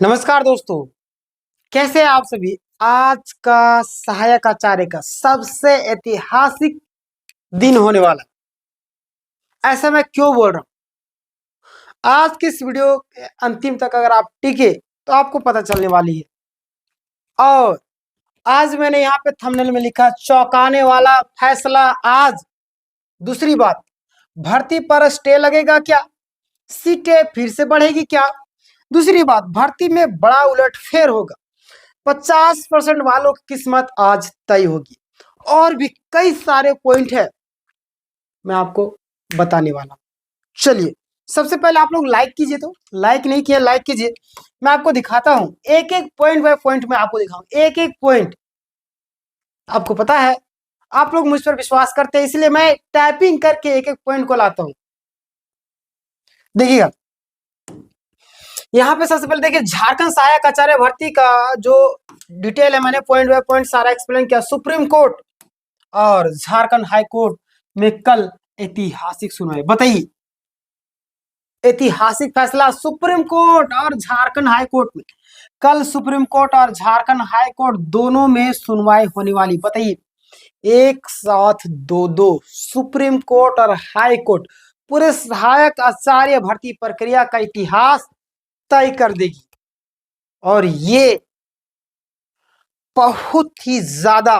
नमस्कार दोस्तों, कैसे हैं आप सभी। आज का सहायक आचार्य का सबसे ऐतिहासिक दिन होने वाला है। ऐसा मैं क्यों बोल रहा हूं? आज की इस वीडियो के अंतिम तक अगर आप टिके तो आपको पता चलने वाली है। और आज मैंने यहाँ पे थंबनेल में लिखा चौंकाने वाला फैसला आज। दूसरी बात, भर्ती पर स्टे लगेगा क्या? सीटें फिर से बढ़ेगी क्या? दूसरी बात, भर्ती में बड़ा उलटफेर होगा। 50% वालों की किस्मत आज तय होगी। और भी कई सारे पॉइंट है मैं आपको बताने वाला हूं। चलिए, सबसे पहले आप लोग लाइक कीजिए। तो लाइक नहीं किया, लाइक कीजिए। मैं आपको दिखाता हूं, एक एक पॉइंट बाय पॉइंट में आपको दिखाऊं, एक एक पॉइंट। आपको पता है आप लोग मुझ पर विश्वास करते हैं, इसलिए मैं टाइपिंग करके एक एक पॉइंट को लाता हूं। देखिएगा, यहाँ पे सबसे पहले देखिए, झारखंड सहायक आचार्य भर्ती का जो डिटेल है मैंने पॉइंट बाय पॉइंट सारा एक्सप्लेन किया। सुप्रीम कोर्ट और झारखंड हाई कोर्ट में कल ऐतिहासिक सुनवाई। बताइए, ऐतिहासिक फैसला सुप्रीम कोर्ट और झारखंड हाई कोर्ट में। कल सुप्रीम कोर्ट और झारखंड हाई कोर्ट दोनों में सुनवाई होने वाली। बताइए, एक साथ दो दो सुप्रीम कोर्ट और हाई कोर्ट पूरे सहायक आचार्य भर्ती प्रक्रिया का इतिहास तय कर देगी। और ये बहुत ही ज्यादा,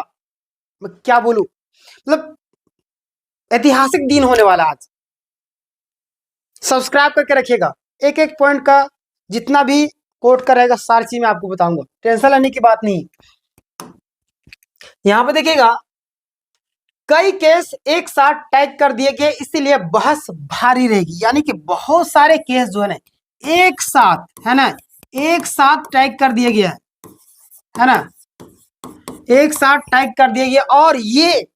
मैं क्या बोलूं, मतलब ऐतिहासिक दिन होने वाला आज। सब्सक्राइब करके रखिएगा, एक एक पॉइंट का जितना भी कोट का रहेगा सारी चीज मैं आपको बताऊंगा, टेंशन लेने की बात नहीं। यहां पे देखिएगा, कई केस एक साथ टैग कर दिए गए, इसीलिए बहस भारी रहेगी। यानी कि बहुत सारे केस जो है ना एक साथ, है ना, एक साथ टैग कर दिए गए है ना, एक साथ टैग कर दिए गए। और ये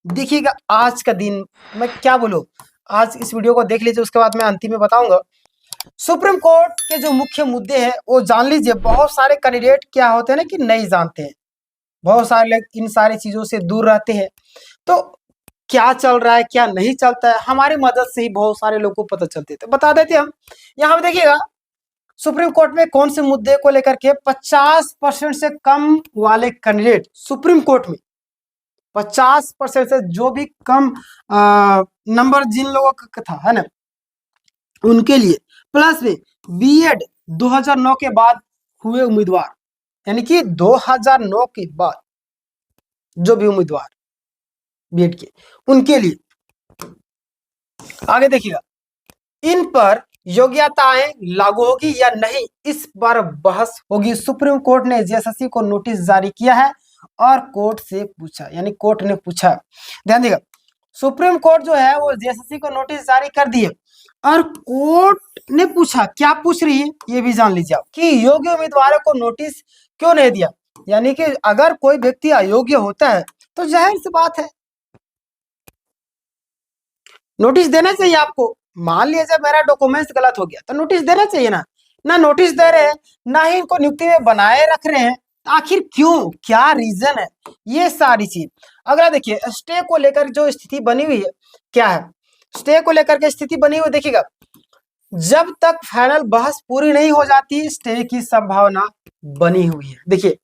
देखिएगा, आज का दिन मैं क्या बोलूं, आज इस वीडियो को देख लीजिए, उसके बाद मैं अंतिम में बताऊंगा। सुप्रीम कोर्ट के जो मुख्य मुद्दे हैं वो जान लीजिए। बहुत सारे कैंडिडेट क्या होते हैं ना कि नहीं जानते हैं, बहुत सारे लोग इन सारी चीजों से दूर रहते हैं। तो क्या चल रहा है क्या नहीं चलता है, हमारी मदद से ही बहुत सारे लोगों को पता चलते, तो बता देते हम। यहाँ पे देखिएगा, सुप्रीम कोर्ट में कौन से मुद्दे को लेकर के 50% से कम वाले कैंडिडेट सुप्रीम कोर्ट में, 50% से जो भी कम नंबर जिन लोगों का था, है ना, उनके लिए, प्लस में बीएड 2009 के बाद हुए उम्मीदवार, यानी कि 2009 के बाद जो भी उम्मीदवार बीएड के, उनके लिए। आगे देखिएगा, इन पर योग्यताएं लागू होगी या नहीं, इस पर बहस होगी। सुप्रीम कोर्ट ने जेएसएससी को नोटिस जारी किया है और कोर्ट से पूछा, यानी कोर्ट ने पूछा। ध्यान देगा, सुप्रीम कोर्ट जो है वो जेएसएससी को नोटिस जारी कर दिए और कोर्ट ने पूछा, क्या पूछ रही है ये भी जान लीजिए आप, कि योग्य उम्मीदवारों को नोटिस क्यों नहीं दिया। यानी कि अगर कोई व्यक्ति अयोग्य होता है तो जाहिर सी बात है नोटिस देना चाहिए आपको। मान लिया जब मेरा डॉक्यूमेंट्स गलत हो गया तो नोटिस देना चाहिए ना। ना नोटिस दे रहे हैं, ना ही इनको नियुक्ति में बनाए रख रहे हैं। आखिर क्यों, क्या रीजन है, ये सारी चीज। अगला देखिए, स्टे को लेकर जो स्थिति बनी हुई है, क्या है स्टे को लेकर के स्थिति बनी हुई, देखिएगा, जब तक फाइनल बहस पूरी नहीं हो जाती स्टे की संभावना बनी हुई है। देखिए,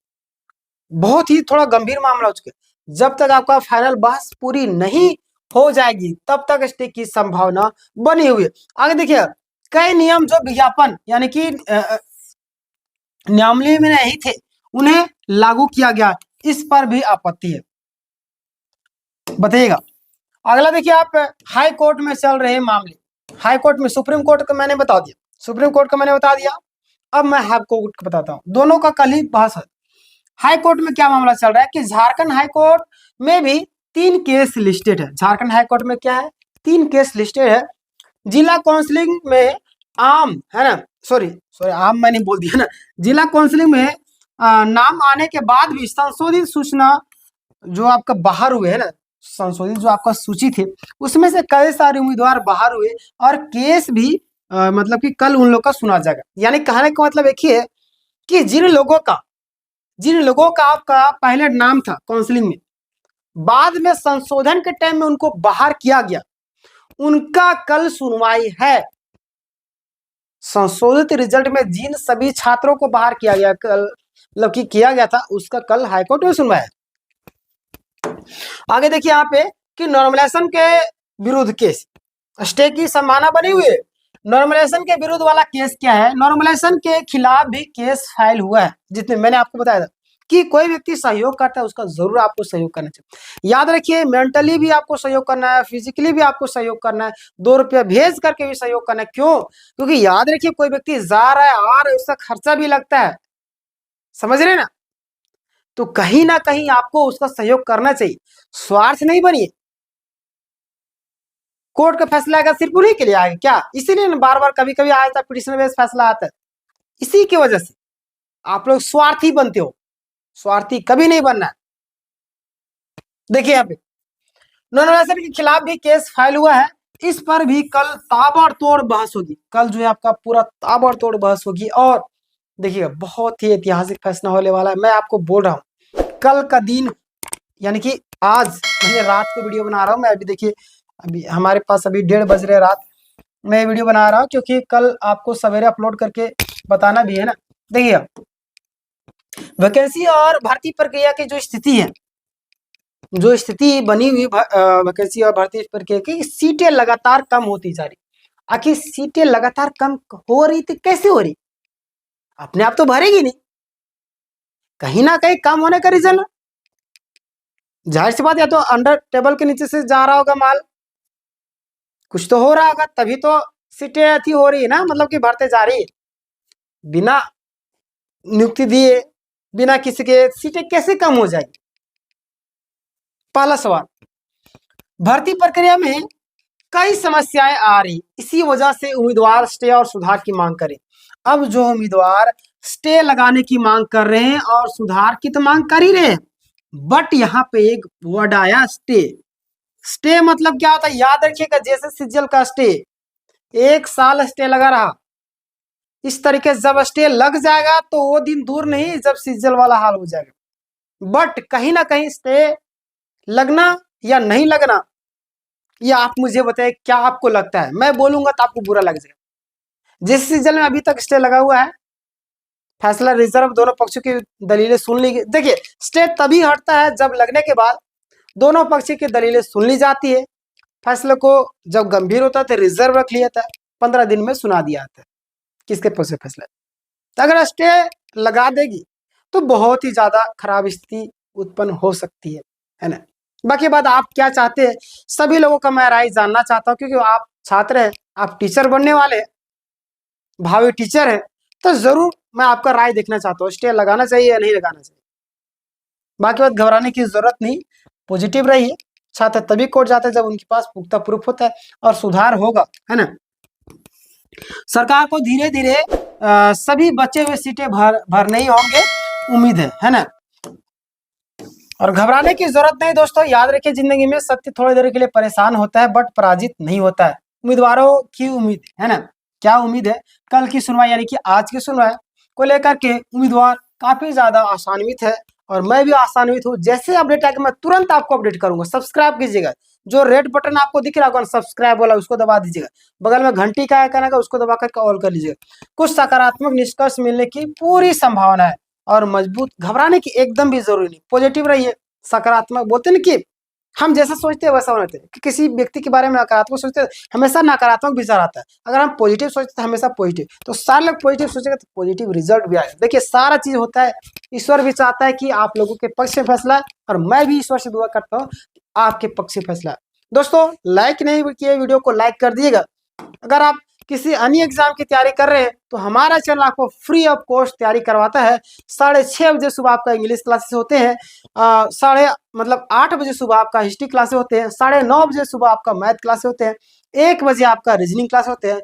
बहुत ही थोड़ा गंभीर मामला हो चुका है। जब तक आपका फाइनल बहस पूरी नहीं हो जाएगी तब तक स्टे की संभावना बनी हुई है। आगे देखिए, कई नियम जो विज्ञापन यानी कि नियमावली में नहीं थे उन्हें लागू किया गया, इस पर भी आपत्ति है। बताइएगा, अगला देखिए, आप हाई कोर्ट में चल रहे मामले। हाई कोर्ट में, सुप्रीम कोर्ट का मैंने बता दिया, सुप्रीम कोर्ट का मैंने बता दिया, अब मैं हाई कोर्ट का बताता हूँ। दोनों का कल ही बहस है। हाई कोर्ट में क्या मामला चल रहा है कि झारखंड हाई कोर्ट में भी 3 केस लिस्टेड है। झारखंड हाई कोर्ट में क्या है, 3 केस लिस्टेड है। जिला काउंसलिंग में आम, है ना, सॉरी आम मैंने बोल दिया ना, जिला काउंसलिंग में नाम आने के बाद भी संशोधित सूचना जो आपका बाहर हुए है ना, संशोधित जो आपका सूची थे उसमें से कई सारे उम्मीदवार बाहर हुए और केस भी मतलब कि कल उन लोग का सुना जाएगा। यानी कहने का मतलब एक ही है कि जिन लोगों का आपका पहले नाम था काउंसलिंग में, बाद में संशोधन के टाइम में उनको बाहर किया गया, उनका कल सुनवाई है। संशोधित रिजल्ट में जिन सभी छात्रों को बाहर किया गया कल मतलब कि किया गया था उसका कल हाईकोर्ट में सुनवाई। आगे देखिए यहाँ पे कि नॉर्मलाइजेशन के विरुद्ध केस, स्टे की संभावना बनी हुई है। नॉर्मलाइजेशन के विरुद्ध वाला केस क्या है? नॉर्मलाइजेशन के खिलाफ भी केस फाइल हुआ है। जितने मैंने आपको बताया था कि कोई व्यक्ति सहयोग करता है उसका जरूर आपको सहयोग करना चाहिए। याद रखिए, मेंटली भी आपको सहयोग करना है, फिजिकली भी आपको सहयोग करना है, 2 रुपया भेज करके भी सहयोग करना है। क्यों? क्योंकि याद रखिए, कोई व्यक्ति जा रहा है आ रहा है उसका खर्चा भी लगता है, समझ रहे ना? तो कहीं ना कहीं आपको उसका सहयोग करना चाहिए, स्वार्थ नहीं बनिए। कोर्ट का फैसला आएगा सिर्फ उन्हीं के लिए आएगा क्या? इसीलिए बार बार कभी कभी आया था पिटिशन बेस फैसला आता है, इसी की वजह से आप लोग स्वार्थी बनते हो। स्वार्थी कभी नहीं बनना है। देखिए यहाँ पे नॉर्मलाइजेशन के खिलाफ भी केस फाइल हुआ है, इस पर भी कल ताबड़तोड़ बहस होगी। कल जो है आपका पूरा ताबड़तोड़ बहस होगी और देखिएगा बहुत ही ऐतिहासिक फैसला होने वाला है। मैं आपको बोल रहा हूँ कल का दिन, यानी कि आज मैंने रात को वीडियो बना रहा हूँ मैं। अभी देखिए अभी हमारे पास अभी 1:30 बज रहे रात, मैं वीडियो बना रहा हूँ क्योंकि कल आपको सवेरे अपलोड करके बताना भी है ना। देखिए वैकेंसी और भर्ती प्रक्रिया की जो स्थिति है, जो स्थिति बनी हुई वैकेंसी और भर्ती प्रक्रिया की, सीटें लगातार कम होती जा रही। आखिर सीटें लगातार कम हो रही थी, कैसे हो रही? अपने आप तो भरेगी नहीं, कहीं ना कहीं कम होने का रीजन है। जाहिर सी बात, या तो अंडर टेबल के नीचे से जा रहा होगा माल, कुछ तो हो रहा होगा, तभी तो सीटें अति हो रही है ना, मतलब कि भरते जा रही है। बिना नियुक्ति दिए, बिना किसी के सीटें कैसे कम हो जाएगी? पहला सवाल। भर्ती प्रक्रिया में कई समस्याएं आ रही, इसी वजह से उम्मीदवार स्टे और सुधार की मांग करें। अब जो उम्मीदवार स्टे लगाने की मांग कर रहे हैं और सुधार की तो मांग कर ही रहे हैं, बट यहाँ पे एक वर्ड आया स्टे। स्टे मतलब क्या होता है? याद रखिएगा, जैसे सीजल का स्टे 1 साल स्टे लगा रहा, इस तरीके से जब स्टे लग जाएगा तो वो दिन दूर नहीं जब सीजल वाला हाल हो जाएगा। बट कहीं ना कहीं स्टे लगना या नहीं लगना, ये आप मुझे बताइए, क्या आपको लगता है? मैं बोलूंगा तो आपको बुरा लग जाएगा। जिस सीजन में अभी तक स्टे लगा हुआ है, फैसला रिजर्व, दोनों पक्षों की दलीलें सुन ली गई। देखिए स्टे तभी हटता है जब लगने के बाद दोनों पक्षों की दलीलें सुन ली जाती है, फैसले को जब गंभीर होता है तो रिजर्व रख लिया था, 15 दिन में सुना दिया जाता है किसके पक्ष से फैसला। तो अगर स्टे लगा देगी तो बहुत ही ज्यादा खराब स्थिति उत्पन्न हो सकती है ना। बाकी बात आप क्या चाहते हैं, सभी लोगों का मैं राय जानना चाहता हूँ, क्योंकि आप छात्र हैं, आप टीचर बनने वाले हैं, भावी टीचर है, तो जरूर मैं आपका राय देखना चाहता हूँ, स्टे लगाना चाहिए या नहीं लगाना चाहिए। बाकी बात घबराने की जरूरत नहीं, पॉजिटिव रहिए। छात्र तभी कोर्ट जाते हैं जब उनके पास पुख्ता प्रूफ होता है और सुधार होगा, है ना। सरकार को धीरे धीरे सभी बचे हुए सीटें भरने ही होंगे, उम्मीद है ना। और घबराने की जरूरत नहीं दोस्तों। याद रखिए, जिंदगी में सत्य थोड़ी देर के लिए परेशान होता है बट पराजित नहीं होता है। उम्मीदवारों की उम्मीद है ना, क्या उम्मीद है? कल की सुनवाई यानी कि आज की सुनवाई को लेकर के उम्मीदवार काफी ज्यादा आसान्वित है और मैं भी आसान्वित हूँ। जैसे अपडेट आएगा मैं तुरंत आपको अपडेट करूंगा। सब्सक्राइब कीजिएगा, जो रेड बटन आपको दिख रहा होगा सब्सक्राइब वाला, उसको दबा दीजिएगा। बगल में घंटी का आइकन आएगा, उसको दबा करके ऑल कर लीजिएगा। कुछ सकारात्मक निष्कर्ष मिलने की पूरी संभावना है और मजबूत, घबराने की एकदम भी जरूरी नहीं। पॉजिटिव रहिए, सकारात्मक। बोलते हैं कि हम जैसा सोचते हैं वैसा होना चाहिए, कि किसी व्यक्ति के बारे में नकारात्मक सोचते हैं हमेशा नकारात्मक विचार आता है, अगर हम पॉजिटिव सोचते हैं हमेशा पॉजिटिव। तो सारे लोग पॉजिटिव सोचेंगे तो पॉजिटिव रिजल्ट भी आएगा। देखिए सारा चीज होता है, ईश्वर भी चाहता है कि आप लोगों के पक्ष में फैसला है और मैं भी ईश्वर से दुआ करता हूँ आपके पक्ष में फैसला है। दोस्तों लाइक नहीं किए वीडियो को लाइक कर दिएगा। अगर आप किसी अन्य एग्जाम की तैयारी कर रहे हैं तो हमारा चैनल आपको फ्री ऑफ कॉस्ट तैयारी करवाता है। 6:30 बजे सुबह आपका इंग्लिश क्लासेस होते हैं, 8 बजे सुबह आपका हिस्ट्री क्लासेस होते हैं, 9:30 बजे सुबह आपका मैथ क्लासेस होते हैं, 1 बजे आपका रीजनिंग क्लास होते हैं,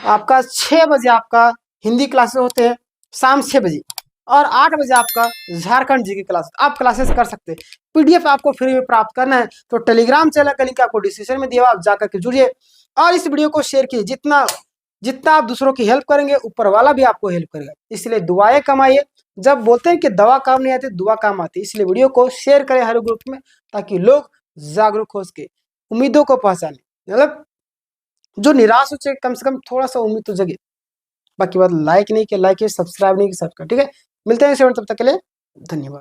आपका 6 बजे आपका हिंदी क्लासेस होते हैं शाम 6 बजे, और 8 बजे आपका झारखंड जी की क्लास आप क्लासेस कर सकते हैं। पीडीएफ आपको फ्री में प्राप्त करना है तो टेलीग्राम चैनल का लिंक आपको डिस्क्रिप्शन में दिया हुआ, आप जाकर के जुड़िए और इस वीडियो को शेयर कीजिए। जितना आप दूसरों की हेल्प करेंगे ऊपर वाला भी आपको हेल्प करेगा। इसलिए दुआएं कमाइए। जब बोलते हैं कि दवा काम नहीं आती, दुआ काम आती है। इसलिए वीडियो को शेयर करें हर ग्रुप में ताकि लोग जागरूक हो सके, उम्मीदों को पहचाने। मतलब जो निराश हो कम से कम थोड़ा सा उम्मीद तो जगे। बाकी बात लाइक नहीं किया, लाइक किया, सब्सक्राइब नहीं किया, सब्सक्राइब। ठीक है, मिलते हैं इस तब तक के लिए धन्यवाद।